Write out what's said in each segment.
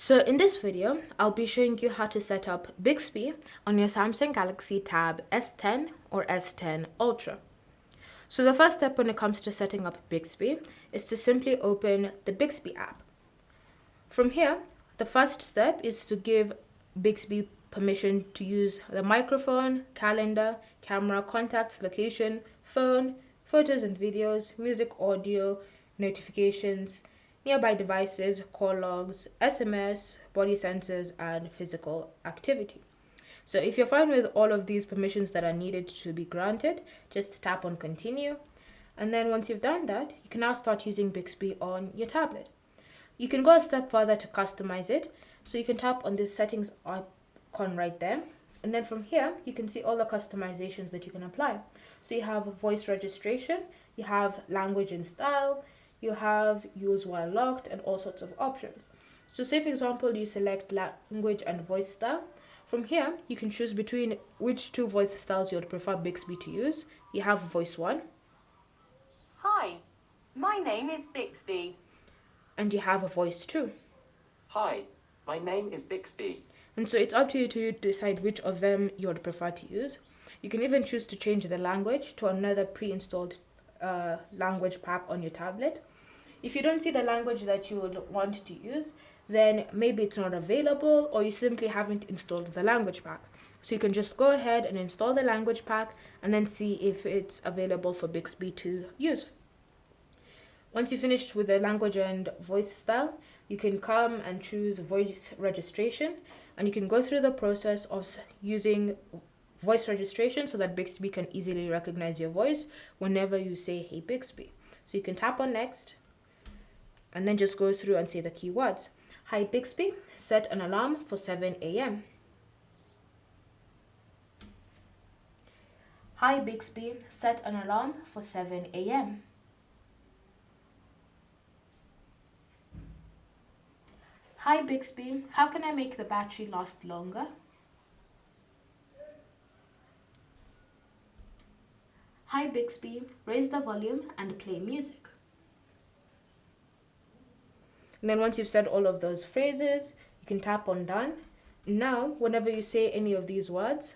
So in this video, I'll be showing you how to set up Bixby on your Samsung Galaxy Tab S10 or S10 Ultra. So the first step when it comes to setting up Bixby is to simply open the Bixby app. From here, the first step is to give Bixby permission to use the microphone, calendar, camera, contacts, location, phone, photos and videos, music, audio, notifications, nearby devices, call logs, SMS, body sensors, and physical activity. So if you're fine with all of these permissions that are needed to be granted, just tap on continue. And then once you've done that, you can now start using Bixby on your tablet. You can go a step further to customize it. So you can tap on this settings icon right there. And then from here, you can see all the customizations that you can apply. So you have voice registration, you have language and style, you have use while locked, and all sorts of options. So say for example, you select language and voice style. From here, you can choose between which two voice styles you would prefer Bixby to use. You have voice 1. Hi, my name is Bixby. And you have a voice 2. Hi, my name is Bixby. And so it's up to you to decide which of them you would prefer to use. You can even choose to change the language to another pre-installed language pack on your tablet. If you don't see the language that you would want to use, then maybe it's not available or you simply haven't installed the language pack. So you can just go ahead and install the language pack and then see if it's available for Bixby to use. Once you're finished with the language and voice style, you can come and choose voice registration, and you can go through the process of using voice registration so that Bixby can easily recognize your voice whenever you say, "Hey Bixby." So you can tap on next and then just go through and say the keywords. Hi Bixby, set an alarm for 7 a.m. Hi Bixby, set an alarm for 7 a.m. Hi Bixby, how can I make the battery last longer? Hi Bixby, raise the volume and play music. And then once you've said all of those phrases, you can tap on done. Now, whenever you say any of these words,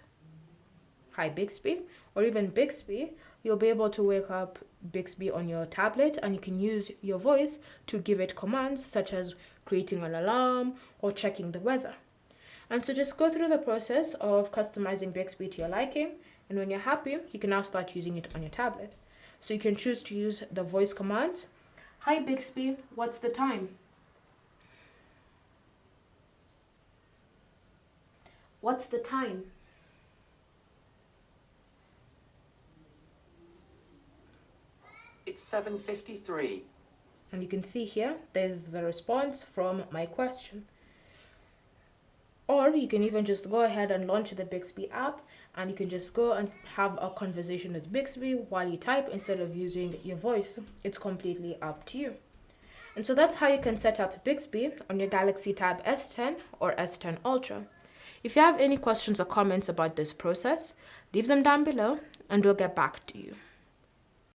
hi Bixby, or even Bixby, you'll be able to wake up Bixby on your tablet, and you can use your voice to give it commands such as creating an alarm or checking the weather. And so just go through the process of customizing Bixby to your liking, and when you're happy, you can now start using it on your tablet. So you can choose to use the voice commands. Hi Bixby, what's the time? What's the time? It's 7:53. And you can see here, there's the response from my question. Or you can even just go ahead and launch the Bixby app, and you can just go and have a conversation with Bixby while you type instead of using your voice. It's completely up to you. And so that's how you can set up Bixby on your Galaxy Tab S10 or S10 Ultra. If you have any questions or comments about this process, leave them down below and we'll get back to you.